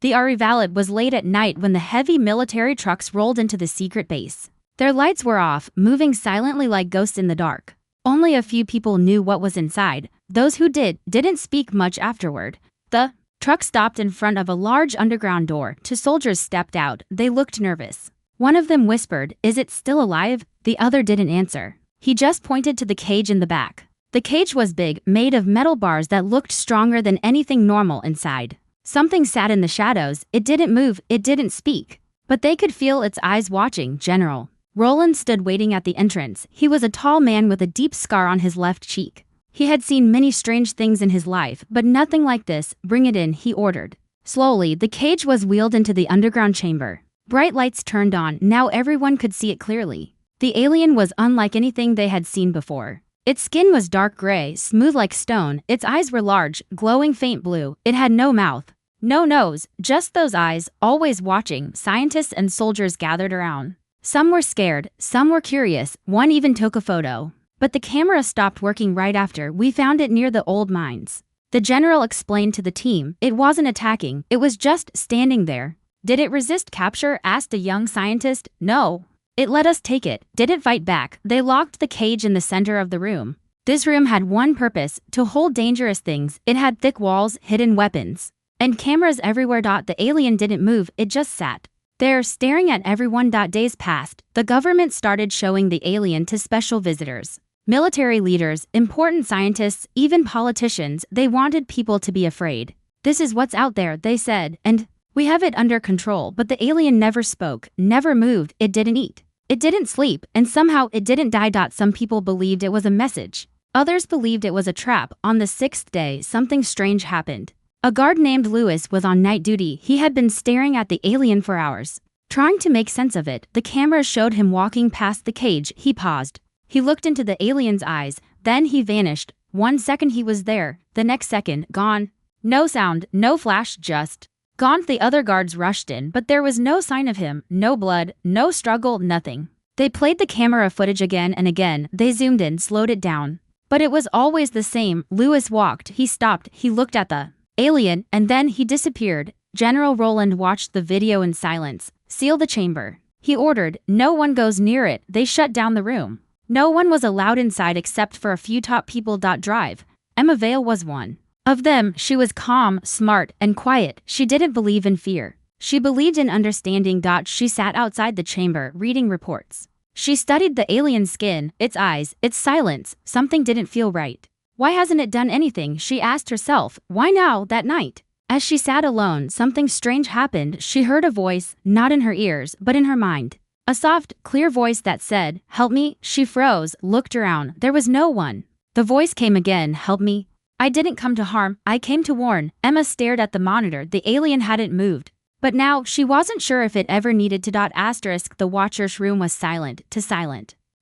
The RE Valid was late at night when the heavy military trucks rolled into the secret base. Their lights were off, moving silently like ghosts in the dark. Only a few people knew what was inside. Those who didn't speak much afterward. The truck stopped in front of a large underground door. Two soldiers stepped out. They looked nervous. One of them whispered, "Is it still alive?" The other didn't answer. He just pointed to the cage in the back. The cage was big, made of metal bars that looked stronger than anything normal inside. Something sat in the shadows. It didn't move, it didn't speak. But they could feel its eyes watching. General Roland stood waiting at the entrance. He was a tall man with a deep scar on his left cheek. He had seen many strange things in his life, but nothing like this. "Bring it in," he ordered. Slowly, the cage was wheeled into the underground chamber. Bright lights turned on. Now everyone could see it clearly. The alien was unlike anything they had seen before. Its skin was dark gray, smooth like stone. Its eyes were large, glowing faint blue. It had no mouth, no nose, just those eyes, always watching. Scientists and soldiers gathered around. Some were scared, some were curious, one even took a photo. But the camera stopped working right after. "We found it near the old mines," the general explained to the team. "It wasn't attacking, it was just standing there." "Did it resist capture?" asked a young scientist. "No. It let us take it." "Did it fight back?" They locked the cage in the center of the room. This room had one purpose: to hold dangerous things. It had thick walls, hidden weapons, and cameras everywhere. The alien didn't move, it just sat there staring at everyone. Days passed. The government started showing the alien to special visitors, military leaders, important scientists, even politicians. They wanted people to be afraid. "This is what's out there," they said, "and we have it under control." But the alien never spoke, never moved. It didn't eat, it didn't sleep, and somehow it didn't die. Some people believed it was a message. Others believed it was a trap. On the 6th day, something strange happened. A guard named Lewis was on night duty. He had been staring at the alien for hours, trying to make sense of it. The camera showed him walking past the cage. He paused. He looked into the alien's eyes. Then he vanished. 1 second he was there, the next second, gone. No sound, no flash, just gone. The other guards rushed in, but there was no sign of him. No blood, no struggle, nothing. They played the camera footage again and again. They zoomed in, slowed it down. But it was always the same. Lewis walked, he stopped, he looked at the alien, and then he disappeared. General Roland watched the video in silence. "Seal the chamber," he ordered. "No one goes near it." They shut down the room. No one was allowed inside except for a few top people. Drive. Emma Vale was one of them. She was calm, smart, and quiet. She didn't believe in fear. She believed in understanding. She sat outside the chamber, reading reports. She studied the alien's skin, its eyes, its silence. Something didn't feel right. Why hasn't it done anything? She asked herself. Why now? That night, as she sat alone, something strange happened. She heard a voice, not in her ears, but in her mind. A soft, clear voice that said, "Help me." She froze, looked around. There was no one. The voice came again. "Help me. I didn't come to harm, I came to warn." Emma stared at the monitor. The alien hadn't moved. But now, she wasn't sure if it ever needed to. The watcher's room was silent.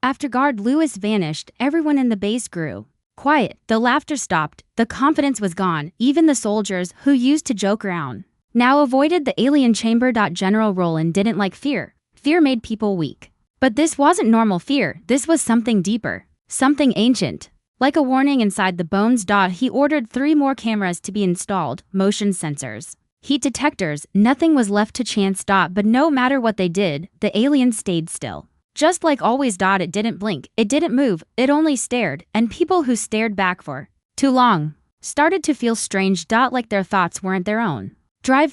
After guard Lewis vanished, everyone in the base grew quiet. The laughter stopped. The confidence was gone. Even the soldiers, who used to joke around, now avoided the alien chamber. General Roland didn't like fear. Fear made people weak. But this wasn't normal fear. This was something deeper. Something ancient. Like a warning inside the bones. He ordered 3 more cameras to be installed. Motion sensors, heat detectors. Nothing was left to chance. But no matter what they did, the alien stayed still. Just like always. It didn't blink, it didn't move, it only stared, and people who stared back for too long started to feel strange. Like their thoughts weren't their own.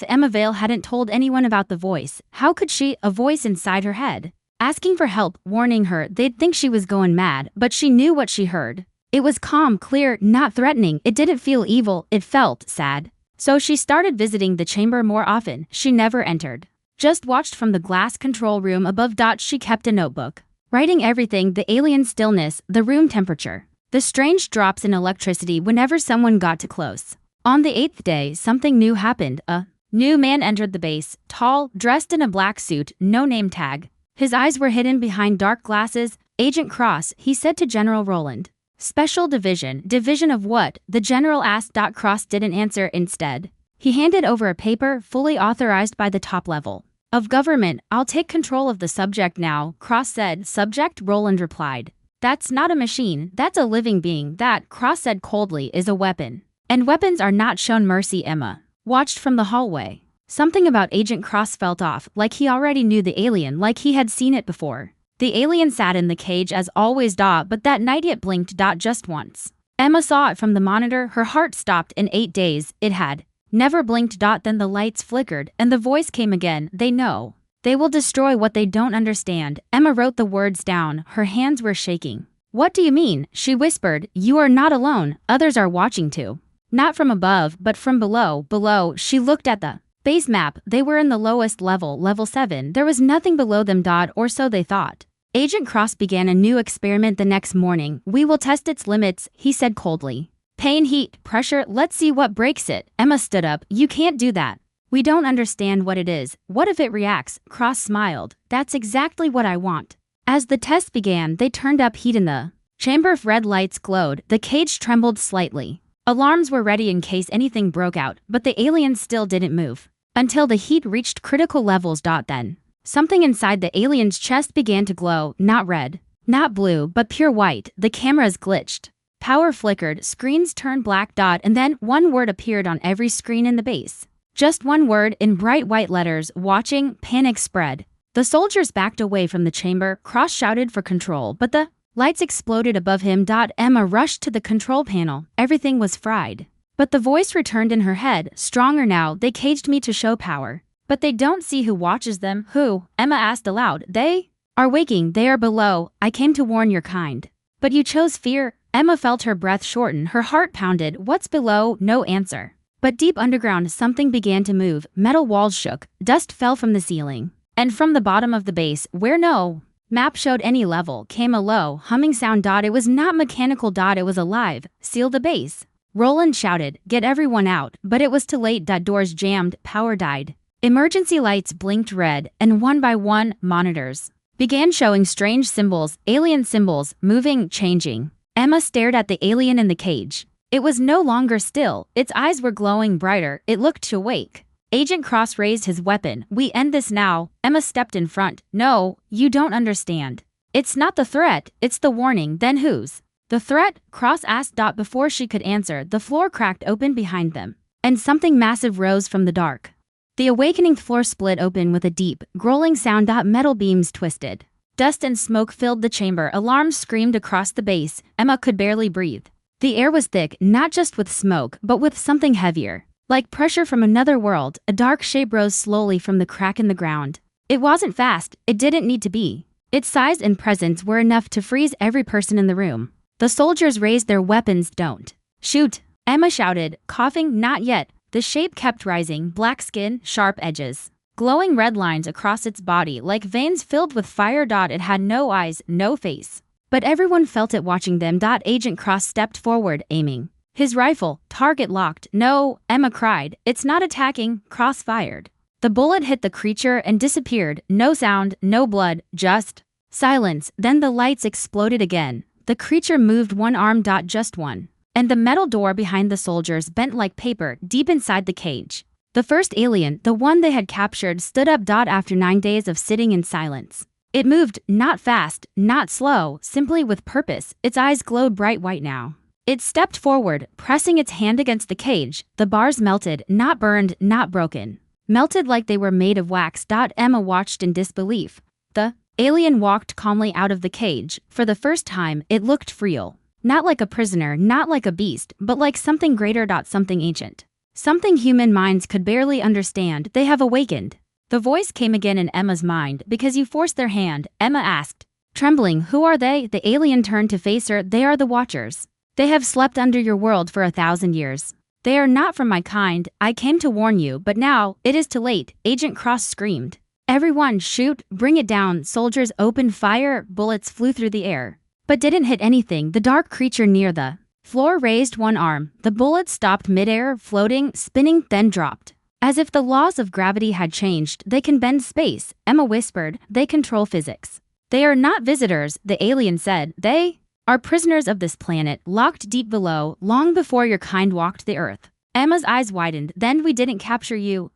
Emma Vale hadn't told anyone about the voice. How could she? A voice inside her head, asking for help, warning her. They'd think she was going mad, but she knew what she heard. It was calm, clear, not threatening. It didn't feel evil, it felt sad. So she started visiting the chamber more often. She never entered, just watched from the glass control room above. She kept a notebook, writing everything: the alien stillness, the room temperature, the strange drops in electricity whenever someone got too close. On the 8th day, something new happened. A new man entered the base, tall, dressed in a black suit, no name tag. His eyes were hidden behind dark glasses. "Agent Cross," he said to General Roland. "Special division." "Division of what?" the general asked. Cross didn't answer. Instead, he handed over a paper fully authorized by the top level of government. "I'll take control of the subject now," Cross said. "Subject?" Roland replied. "That's not a machine, that's a living being." "That," Cross said coldly, "is a weapon. And weapons are not shown mercy." Emma watched from the hallway. Something about Agent Cross felt off, like he already knew the alien, like he had seen it before. The alien sat in the cage as always, but that night it blinked just once. Emma saw it from the monitor. Her heart stopped. In 8 days, it had never blinked. Then the lights flickered, and the voice came again. They know. They will destroy what they don't understand. Emma wrote the words down. Her hands were shaking. What do you mean? She whispered. You are not alone. Others are watching too. Not from above, but from below. Below, she looked at the base map. They were in the lowest level, level 7. There was nothing below them. Or so they thought. Agent Cross began a new experiment the next morning. We will test its limits, he said coldly. Pain, heat, pressure, let's see what breaks it. Emma stood up. You can't do that. We don't understand what it is. What if it reacts? Cross smiled. That's exactly what I want. As the test began, they turned up heat in the chamber. Red lights glowed. The cage trembled slightly. Alarms were ready in case anything broke out, but the aliens still didn't move. Until the heat reached critical levels. Then something inside the alien's chest began to glow, not red, not blue, but pure white. The cameras glitched. Power flickered, screens turned black. And then one word appeared on every screen in the base. Just one word in bright white letters. Watching. Panic spread. The soldiers backed away from the chamber. Cross shouted for control, but the lights exploded above him. Emma rushed to the control panel. Everything was fried. But the voice returned in her head, stronger now. They caged me to show power. But they don't see who watches them. Who? Emma asked aloud. They are waking. They are below. I came to warn your kind. But you chose fear. Emma felt her breath shorten. Her heart pounded. What's below? No answer. But deep underground, something began to move. Metal walls shook. Dust fell from the ceiling. And from the bottom of the base, where no map showed any level, came a low, humming sound. It was not mechanical. It was alive. Seal the base. Roland shouted, get everyone out, but it was too late. Doors jammed. Power died. Emergency lights blinked red, and one by one, monitors began showing strange symbols, alien symbols, moving, changing. Emma stared at the alien in the cage. It was no longer still. Its eyes were glowing brighter. It looked awake. Agent Cross raised his weapon. We end this now. Emma stepped in front. No, you don't understand. It's not the threat, it's the warning. Then whose the threat? Cross asked. Before she could answer, the floor cracked open behind them, and something massive rose from the dark. The awakening floor split open with a deep, growling sound. Metal beams twisted. Dust and smoke filled the chamber. Alarms screamed across the base. Emma could barely breathe. The air was thick, not just with smoke, but with something heavier. Like pressure from another world, a dark shape rose slowly from the crack in the ground. It wasn't fast. It didn't need to be. Its size and presence were enough to freeze every person in the room. The soldiers raised their weapons. Don't shoot, Emma shouted, coughing. Not yet. The shape kept rising, black skin, sharp edges, glowing red lines across its body like veins filled with fire. It had no eyes, no face. But everyone felt it watching them. Agent Cross stepped forward, aiming his rifle, target locked. No, Emma cried. It's not attacking. Cross fired. The bullet hit the creature and disappeared. No sound, no blood, just silence. Then the lights exploded again. The creature moved one arm. Just one. And the metal door behind the soldiers bent like paper deep inside the cage. The first alien, the one they had captured, stood up. After 9 days of sitting in silence. It moved, not fast, not slow, simply with purpose. Its eyes glowed bright white now. It stepped forward, pressing its hand against the cage. The bars melted, not burned, not broken. Melted like they were made of wax. Emma watched in disbelief. The alien walked calmly out of the cage. For the first time, it looked real. Not like a prisoner, not like a beast, but like something greater. Something ancient. Something human minds could barely understand. They have awakened. The voice came again in Emma's mind. Because you forced their hand, Emma asked, trembling. Who are they? The alien turned to face her. They are the Watchers. They have slept under your world for 1,000 years. They are not from my kind. I came to warn you, but now, it is too late. Agent Cross screamed. Everyone, shoot, bring it down. Soldiers opened fire. Bullets flew through the air, but didn't hit anything. The dark creature near the floor raised one arm. The bullet stopped midair, floating, spinning, then dropped. As if the laws of gravity had changed. They can bend space, Emma whispered. They control physics. They are not visitors, the alien said. They are prisoners of this planet, locked deep below, long before your kind walked the earth. Emma's eyes widened. Then we didn't capture you.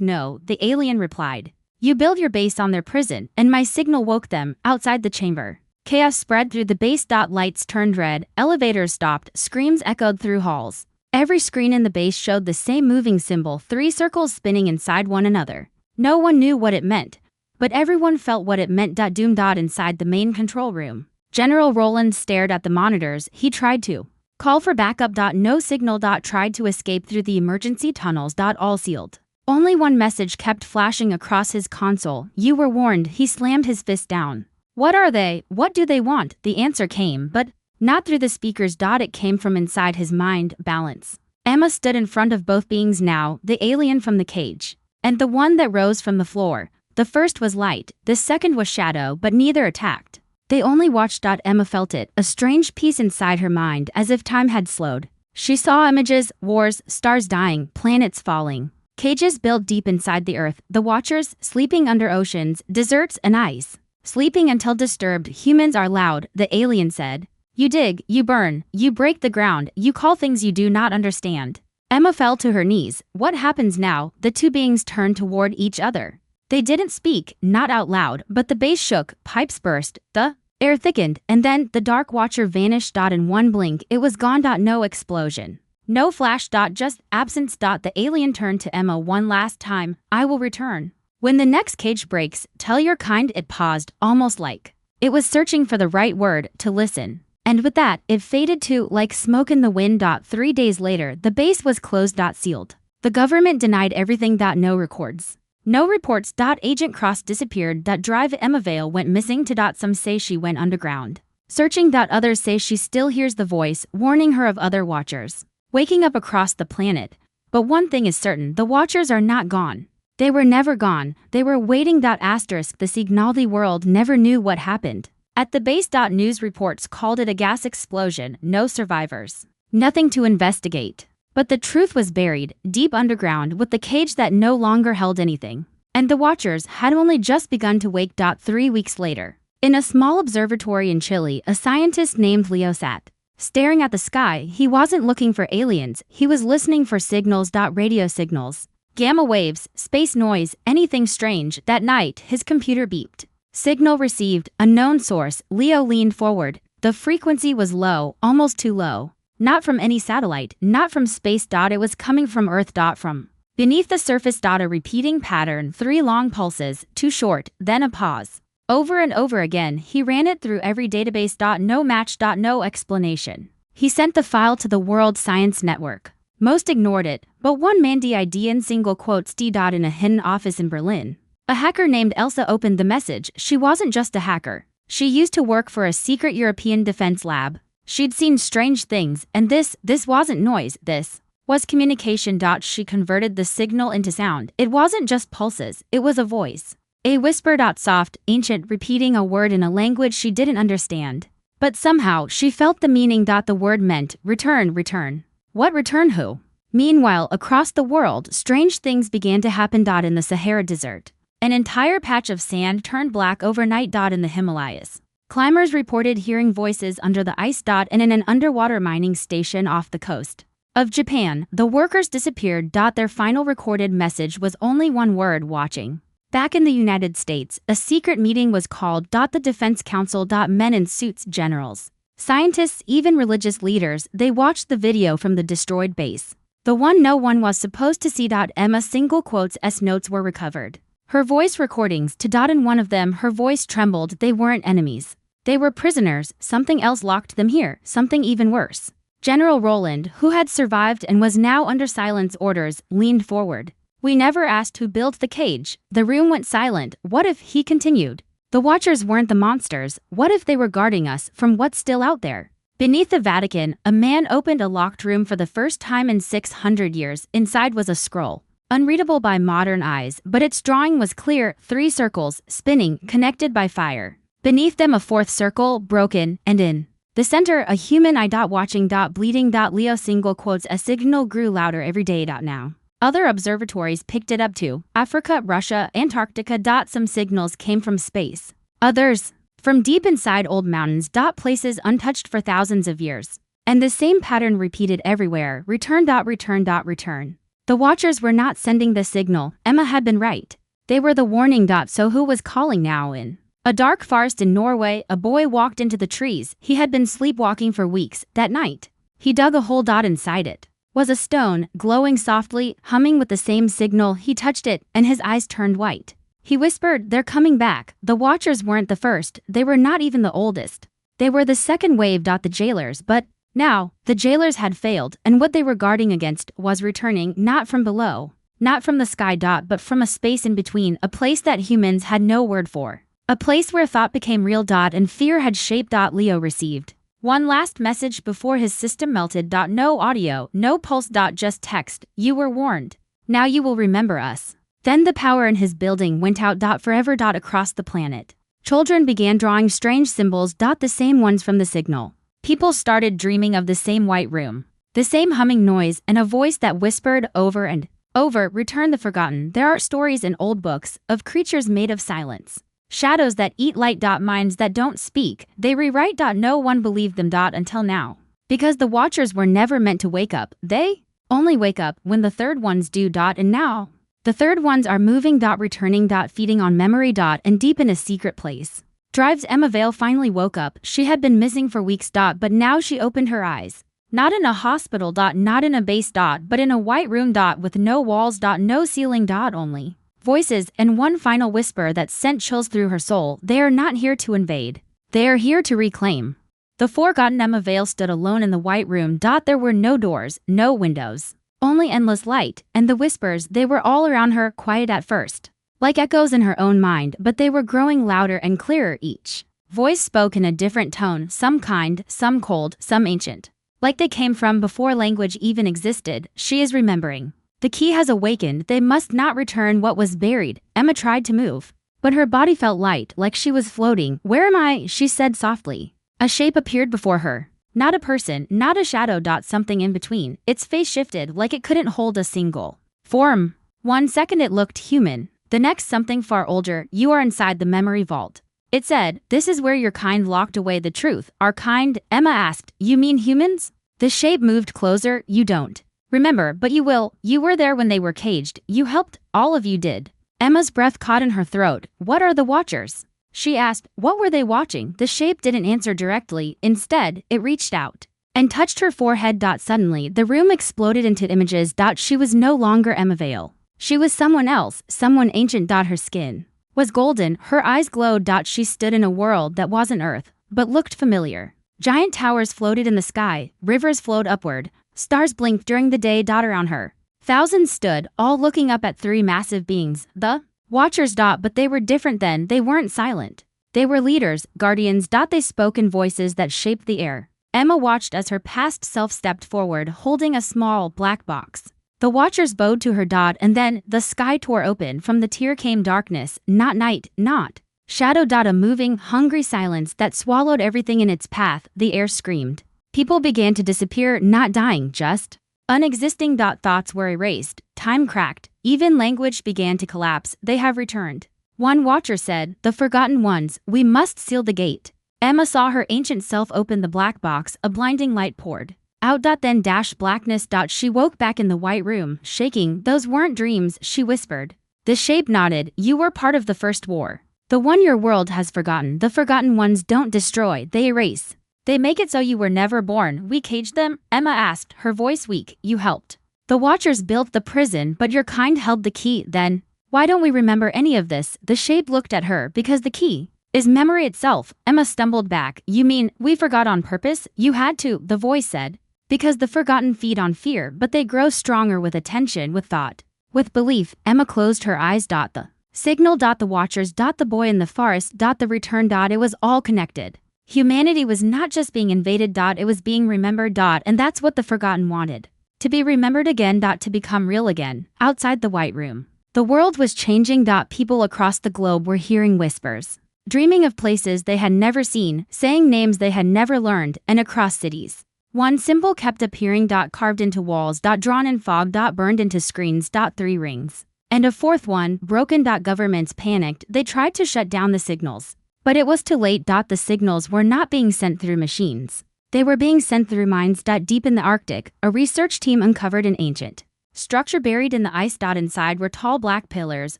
No, the alien replied. You build your base on their prison, and my signal woke them, outside the chamber. Chaos spread through the base. Lights turned red, elevators stopped, screams echoed through halls. Every screen in the base showed the same moving symbol, 3 circles spinning inside one another. No one knew what it meant, but everyone felt what it meant. Doom. Inside the main control room, General Roland stared at the monitors. He tried to call for backup. No signal. Tried to escape through the emergency tunnels. All sealed. Only one message kept flashing across his console. You were warned. He slammed his fist down. What are they? What do they want? The answer came, but not through the speakers. It came from inside his mind. Balance. Emma stood in front of both beings now, the alien from the cage, and the one that rose from the floor. The first was light, the second was shadow, but neither attacked. They only watched. Emma felt it, a strange peace inside her mind, as if time had slowed. She saw images, wars, stars dying, planets falling, cages built deep inside the earth, the watchers sleeping under oceans, deserts and ice, sleeping until disturbed. Humans are loud, the alien said. You dig, you burn, you break the ground, you call things you do not understand. Emma fell to her knees. What happens now? The two beings turned toward each other. They didn't speak, not out loud, but the base shook, pipes burst, the air thickened, and then the Dark Watcher vanished. In one blink, it was gone. No explosion, no flash. Just absence. The alien turned to Emma one last time. I will return. When the next cage breaks, tell your kind. It paused, almost like it was searching for the right word to listen. And with that, it faded to like smoke in the wind. 3 days later, the base was closed. Sealed. The government denied everything. No records. No reports. Agent Cross disappeared. Drive Emma Vale went missing. Some say she went underground, searching. Others say she still hears the voice, warning her of other watchers waking up across the planet. But one thing is certain, the watchers are not gone. They were never gone. They were waiting. Asterisk the Signaldi world never knew what happened at the base. News reports called it a gas explosion, no survivors, nothing to investigate. But the truth was buried, deep underground, with the cage that no longer held anything. And the watchers had only just begun to wake. 3 weeks later, in a small observatory in Chile, a scientist named Leo sat staring at the sky. He wasn't looking for aliens, he was listening for signals. Radio signals, gamma waves, space noise, anything strange. That night, his computer beeped. Signal received, unknown source. Leo leaned forward. The frequency was low, almost too low. Not from any satellite, not from space. It was coming from Earth. From beneath the surface. A repeating pattern, 3 long pulses, too short, then a pause. Over and over again, he ran it through every database. No match. No explanation. He sent the file to the World Science Network. Most ignored it, but one man did in single quotes. In a hidden office in Berlin, a hacker named Elsa opened the message. She wasn't just a hacker. She used to work for a secret European defense lab. She'd seen strange things, and this wasn't noise, this was communication. She converted the signal into sound. It wasn't just pulses, it was a voice. A whisper. Soft, ancient, repeating a word in a language she didn't understand. But somehow, she felt the meaning. The word meant, return, return. What return? Who? Meanwhile, across the world, strange things began to happen. In the Sahara Desert, an entire patch of sand turned black overnight. In the Himalayas, climbers reported hearing voices under the ice. And in an underwater mining station off the coast of Japan, the workers disappeared. Their final recorded message was only one word: watching. Back in the United States, a secret meeting was called. The Defense Council. Men in suits, generals, scientists, even religious leaders, they watched the video from the destroyed base. The one no one was supposed to see. Emma single quotes S notes were recovered. Her voice recordings. In one of them, her voice trembled. They weren't enemies. They were prisoners. Something else locked them here, something even worse. General Roland, who had survived and was now under silence orders, leaned forward. We never asked who built the cage. The room went silent. What if, he continued, the Watchers weren't the monsters? What if they were guarding us from what's still out there? Beneath the Vatican, a man opened a locked room for the first time in 600 years. Inside was a scroll, unreadable by modern eyes, but its drawing was clear: 3 circles, spinning, connected by fire. Beneath them a 4th circle, broken, and in the center a human eye. Watching. Bleeding. Leo single quotes. A signal grew louder every day. Now other observatories picked it up too. Africa, Russia, Antarctica. Some signals came from space. Others from deep inside old mountains. Places untouched for thousands of years. And the same pattern repeated everywhere: return. Return. Return. The Watchers were not sending the signal. Emma had been right. They were the warning. So who was calling now? In a dark forest in Norway, a boy walked into the trees. He had been sleepwalking for weeks. That night, he dug a hole. Inside it was a stone, glowing softly, humming with the same signal. He touched it, and his eyes turned white. He whispered, "They're coming back." The Watchers weren't the first, they were not even the oldest. They were the second wave. The jailers, but now, the jailers had failed, and what they were guarding against was returning, not from below, not from the sky. But from a space in between, a place that humans had no word for. A place where thought became real. And fear had shaped. Leo received one last message before his system melted. No audio, no pulse. Just text, "You were warned. Now you will remember us." Then the power in his building went out. Forever. Across the planet, children began drawing strange symbols. The same ones from the signal. People started dreaming of the same white room, the same humming noise, and a voice that whispered over and over, "Return the forgotten." There are stories in old books of creatures made of silence, shadows that eat light. Minds that don't speak, they rewrite. No one believed them. Until now. Because the Watchers were never meant to wake up, they only wake up when the third ones do. And now, the third ones are moving. Returning. Feeding on memory. And deep in a secret place. Drives. Emma Vale finally woke up. She had been missing for weeks. But now she opened her eyes. Not in a hospital. Not in a base. But in a white room. With no walls. No ceiling. Only voices and one final whisper that sent chills through her soul. They are not here to invade. They are here to reclaim. The forgotten. Emma Vale stood alone in the white room. There were no doors, no windows, only endless light, and the whispers. They were all around her, quiet at first, like echoes in her own mind, but they were growing louder and clearer. Each voice spoke in a different tone, some kind, some cold, some ancient, like they came from before language even existed. "She is remembering. The key has awakened. They must not return what was buried." Emma tried to move, but her body felt light, like she was floating. "Where am I?" she said softly. A shape appeared before her. Not a person, not a shadow. Something in between. Its face shifted, like it couldn't hold a single form. 1 second it looked human. The next, something far older. "You are inside the memory vault," it said. "This is where your kind locked away the truth." "Our kind?" Emma asked. "You mean humans?" The shape moved closer. "You don't remember, but you will. You were there when they were caged. You helped. All of you did." Emma's breath caught in her throat. "What are the Watchers?" she asked. What were they watching? The shape didn't answer directly. Instead, it reached out and touched her forehead. Suddenly, the room exploded into images. She was no longer Emma Vale. She was someone else, someone ancient. Her skin was golden, her eyes glowed. She stood in a world that wasn't Earth, but looked familiar. Giant towers floated in the sky, rivers flowed upward, stars blinked during the day. Around her, thousands stood, all looking up at three massive beings, the Watchers. But they were different then. They weren't silent. They were leaders, guardians. They spoke in voices that shaped the air. Emma watched as her past self stepped forward, holding a small, black box. The Watchers bowed to her. And then, the sky tore open. From the tear came darkness, not night, not shadow. A moving, hungry silence that swallowed everything in its path. The air screamed. People began to disappear, not dying, just unexisting. Thoughts were erased. Time cracked. Even language began to collapse. "They have returned," one Watcher said. "The forgotten ones. We must seal the gate." Emma saw her ancient self open the black box. A blinding light poured out. Then blackness. She woke back in the white room, shaking. "Those weren't dreams," she whispered. The shape nodded. "You were part of the first war. The one your world has forgotten. The forgotten ones don't destroy, they erase. They make it so you were never born." "We caged them?" Emma asked, her voice weak. "You helped. The Watchers built the prison, but your kind held the key. Then why don't we remember any of this?" The shape looked at her. "Because the key is memory itself." Emma stumbled back. "You mean, we forgot on purpose?" "You had to," the voice said. "Because the forgotten feed on fear, but they grow stronger with attention, with thought, with belief." Emma closed her eyes. The signal. The Watchers. The boy in the forest. The return. It was all connected. Humanity was not just being invaded. It was being remembered. And that's what the forgotten wanted. To be remembered again. To become real again. Outside the white room, the world was changing. People across the globe were hearing whispers, dreaming of places they had never seen, saying names they had never learned, and across cities, one symbol kept appearing. Carved into walls. Drawn in fog. Burned into screens. 3 rings. And a fourth one, broken. Governments panicked. They tried to shut down the signals, but it was too late. The signals were not being sent through machines. They were being sent through minds. Deep in the Arctic, a research team uncovered an ancient structure buried in the ice. Inside were tall black pillars,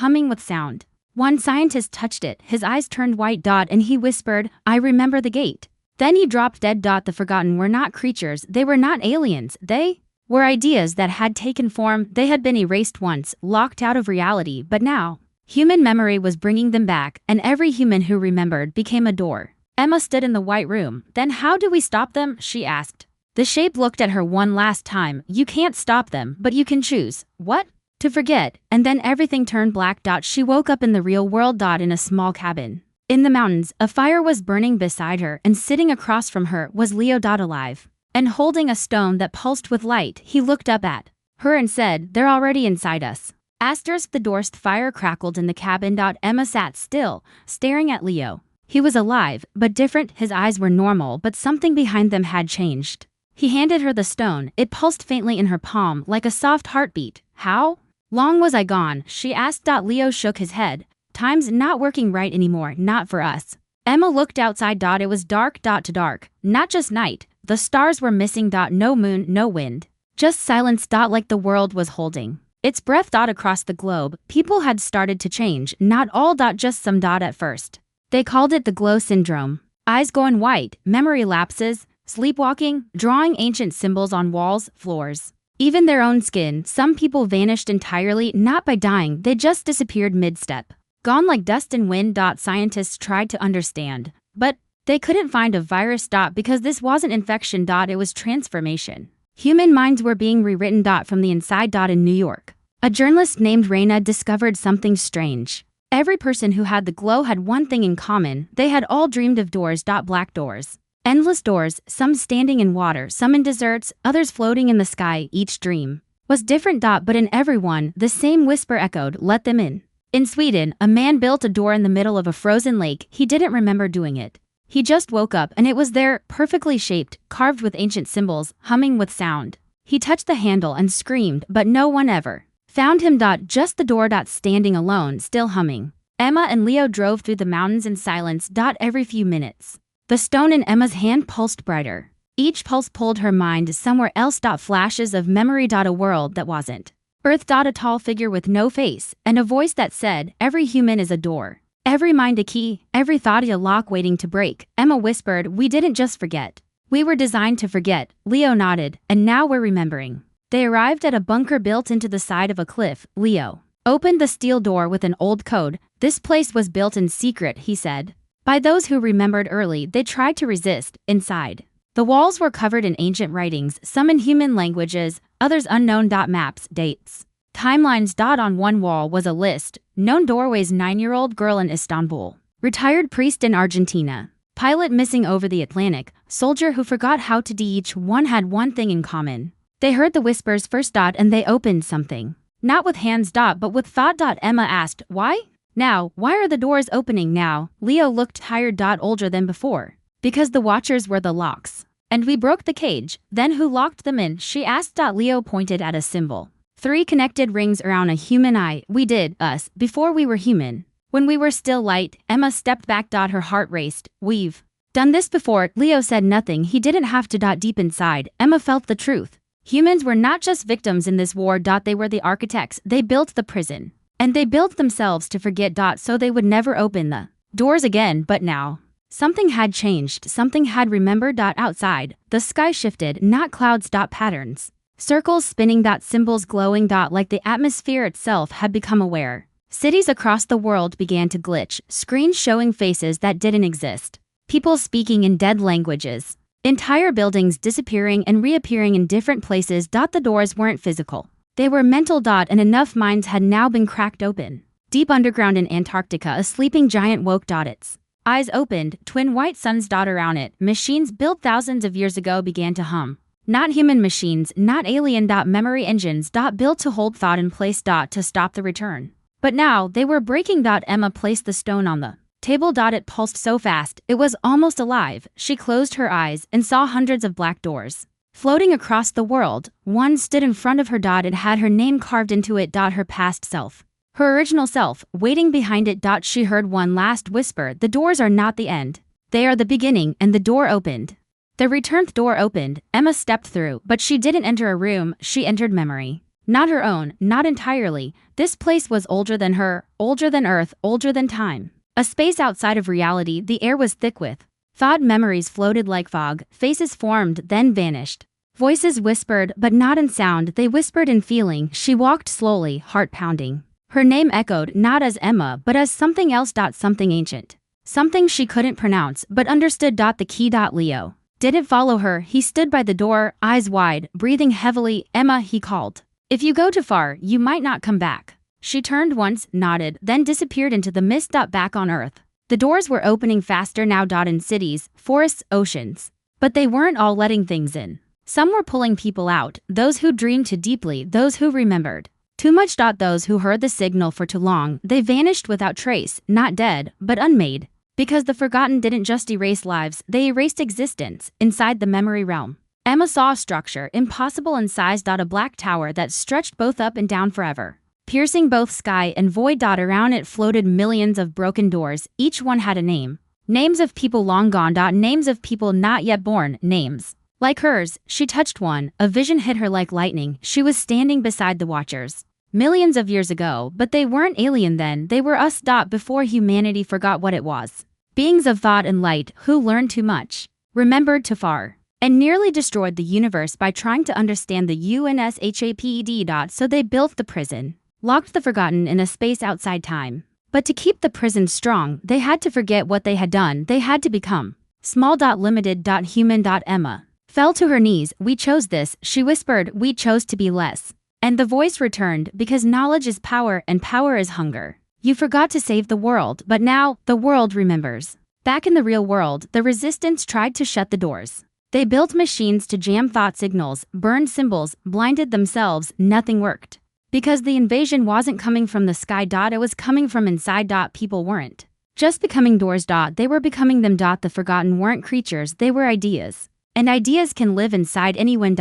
humming with sound. One scientist touched it. His eyes turned white. And he whispered, "I remember the gate." Then he dropped dead. The forgotten were not creatures. They were not aliens. They were ideas that had taken form. They had been erased once, locked out of reality, but now, human memory was bringing them back, and every human who remembered became a door. Emma stood in the white room. Then how do we stop them? She asked. The shape looked at her one last time. You can't stop them, but you can choose. What? To forget, and then everything turned black. She woke up in the real world. In a small cabin. In the mountains, a fire was burning beside her, and sitting across from her was Leo. Alive. And holding a stone that pulsed with light, he looked up at her and said, "They're already inside us." The door's fire crackled in the cabin. Emma sat still, staring at Leo. He was alive, but different. His eyes were normal, but something behind them had changed. He handed her the stone. It pulsed faintly in her palm, like a soft heartbeat. How long was I gone? She asked. Leo shook his head. Time's not working right anymore, not for us. Emma looked outside. It was dark. To dark, not just night. The stars were missing. No moon, no wind. Just silence. Like the world was holding its breath. Across the globe, people had started to change. Not all. Just some. At first, they called it the glow syndrome. Eyes going white, memory lapses, sleepwalking, drawing ancient symbols on walls, floors. Even their own skin. Some people vanished entirely, not by dying, they just disappeared mid-step. Gone like dust and wind. Scientists tried to understand, but they couldn't find a virus. Because this wasn't infection. It was transformation. Human minds were being rewritten. From the inside. In New York, a journalist named Raina discovered something strange. Every person who had the glow had one thing in common. They had all dreamed of doors. Black doors. Endless doors, some standing in water, some in deserts, others floating in the sky. Each dream was different. But in everyone, the same whisper echoed, "Let them in." In Sweden, a man built a door in the middle of a frozen lake. He didn't remember doing it. He just woke up and it was there, perfectly shaped, carved with ancient symbols, humming with sound. He touched the handle and screamed, but no one ever found him. Just the door. Standing alone, still humming. Emma and Leo drove through the mountains in silence. Every few minutes, the stone in Emma's hand pulsed brighter. Each pulse pulled her mind somewhere else. Flashes of memory. A world that wasn't Earth. A tall figure with no face, and a voice that said, "Every human is a door. Every mind a key, every thought a lock waiting to break." Emma whispered, "We didn't just forget. We were designed to forget." Leo nodded, "And now we're remembering." They arrived at a bunker built into the side of a cliff. Leo opened the steel door with an old code. "This place was built in secret," he said. "By those who remembered early. They tried to resist." Inside, the walls were covered in ancient writings, some in human languages, others unknown. Maps, dates, timelines. On one wall was a list: known doorways, 9-year-old girl in Istanbul, retired priest in Argentina, pilot missing over the Atlantic, soldier who forgot how to die. Each one had one thing in common. They heard the whispers first. And they opened something. Not with hands. But with thought. Emma asked, "Why? Now, why are the doors opening now?" Leo looked tired. Older than before. "Because the watchers were the locks. And we broke the cage." "Then who locked them in?" she asked. Leo pointed at a symbol. 3 connected rings around a human eye. "We did, us, before we were human. When we were still light." Emma stepped back. Her heart raced. "We've done this before." Leo said nothing. He didn't have to. Deep inside, Emma felt the truth. Humans were not just victims in this war. They were the architects. They built the prison. And they built themselves to forget. So they would never open the doors again. But now, something had changed. Something had remembered. Outside, the sky shifted. Not clouds. Patterns. Circles spinning. Symbols glowing. Like the atmosphere itself had become aware. Cities across the world began to glitch. Screens showing faces that didn't exist. People speaking in dead languages. Entire buildings disappearing and reappearing in different places. The doors weren't physical. They were mental. And enough minds had now been cracked open. Deep underground in Antarctica, a sleeping giant woke. Its eyes opened. Twin white suns. Around it, machines built thousands of years ago began to hum. Not human machines, not alien. Memory engines. Built to hold thought in place. To stop the return. But now, they were breaking. Emma placed the stone on the table. It pulsed so fast, it was almost alive. She closed her eyes and saw hundreds of black doors floating across the world. One stood in front of her. It had her name carved into it. Her past self. Her original self, waiting behind it. She heard one last whisper. "The doors are not the end. They are the beginning." And the door opened. The returned door opened. Emma stepped through, but she didn't enter a room. She entered memory. Not her own, not entirely. This place was older than her, older than Earth, older than time. A space outside of reality. The air was thick with thought. Memories floated like fog. Faces formed, then vanished. Voices whispered, but not in sound, they whispered in feeling. She walked slowly, heart pounding. Her name echoed, not as Emma, but as something else. Something ancient. Something she couldn't pronounce, but understood. The key. Leo didn't follow her. He stood by the door, eyes wide, breathing heavily. Emma, he called. If you go too far, you might not come back. She turned once, nodded, then disappeared into the mist. Back on Earth. The doors were opening faster now. In cities, forests, oceans. But they weren't all letting things in. Some were pulling people out, those who dreamed too deeply, those who remembered too much. Those who heard the signal for too long, they vanished without trace, not dead, but unmade. Because the forgotten didn't just erase lives, they erased existence, inside the memory realm. Emma saw a structure, impossible in size. A black tower that stretched both up and down forever, piercing both sky and void. Around it floated millions of broken doors, each one had a name. Names of people long gone. Names of people not yet born, names like hers. She touched one, a vision hit her like lightning. She was standing beside the Watchers. Millions of years ago, but they weren't alien then, they were us. Before humanity forgot what it was. Beings of thought and light, who learned too much, remembered too far, and nearly destroyed the universe by trying to understand the UNSHAPED. So they built the prison, locked the forgotten in a space outside time. But to keep the prison strong, they had to forget what they had done, they had to become small. Limited. Human. Emma fell to her knees. We chose this, she whispered, we chose to be less. And the voice returned, because knowledge is power and power is hunger. You forgot to save the world, but now, the world remembers. Back in the real world, the resistance tried to shut the doors. They built machines to jam thought signals, burned symbols, blinded themselves, nothing worked. Because the invasion wasn't coming from the sky. It was coming from inside. People weren't just becoming doors. They were becoming them. The forgotten weren't creatures, they were ideas. And ideas can live inside anyone.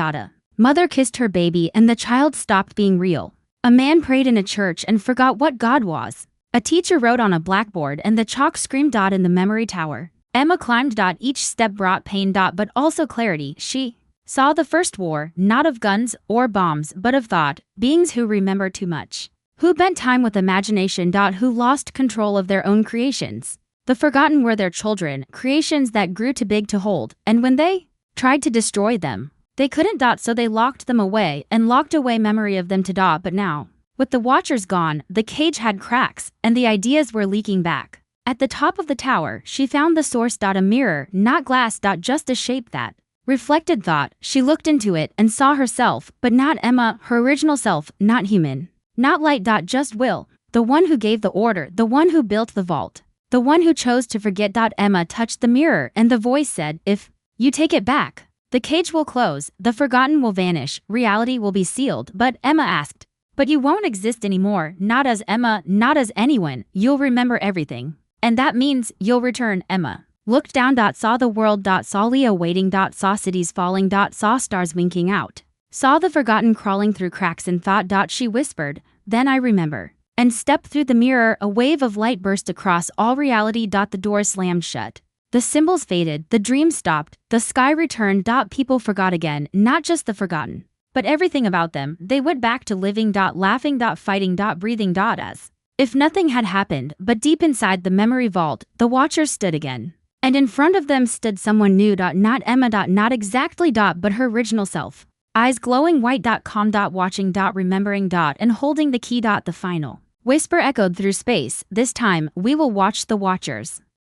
Mother kissed her baby and the child stopped being real. A man prayed in a church and forgot what God was. A teacher wrote on a blackboard and the chalk screamed. In the memory tower, Emma climbed. Each step brought pain. But also clarity. She saw the first war, not of guns or bombs, but of thought, beings who remember too much, who bent time with imagination. Who lost control of their own creations. The forgotten were their children, creations that grew too big to hold, and when they tried to destroy them, they couldn't. So they locked them away and locked away memory of them too. But now, with the Watchers gone, the cage had cracks, and the ideas were leaking back. At the top of the tower, she found the source. A mirror, not glass. Just a shape that reflected thought. She looked into it and saw herself, but not Emma, her original self, not human, not light. Just will, the one who gave the order, the one who built the vault, the one who chose to forget. Emma touched the mirror and the voice said, if you take it back, the cage will close, the forgotten will vanish, reality will be sealed. But Emma asked, but you won't exist anymore, not as Emma, not as anyone, you'll remember everything. And that means you'll return. Emma looked down. Saw the world. Saw Leo waiting. Saw cities falling. Saw stars winking out. Saw the forgotten crawling through cracks in thought. She whispered, then I remember. And stepped through the mirror. A wave of light burst across all reality. The door slammed shut. The symbols faded, the dream stopped, the sky returned. People forgot again, not just the forgotten, but everything about them. They went back to living. Laughing. Fighting. Breathing. As if nothing had happened. But deep inside the memory vault, the Watchers stood again. And in front of them stood someone new. Not Emma. Not exactly. But her original self. Eyes glowing white. Calm. Watching. Remembering. And holding the key. The final whisper echoed through space. This time, we will watch the Watchers.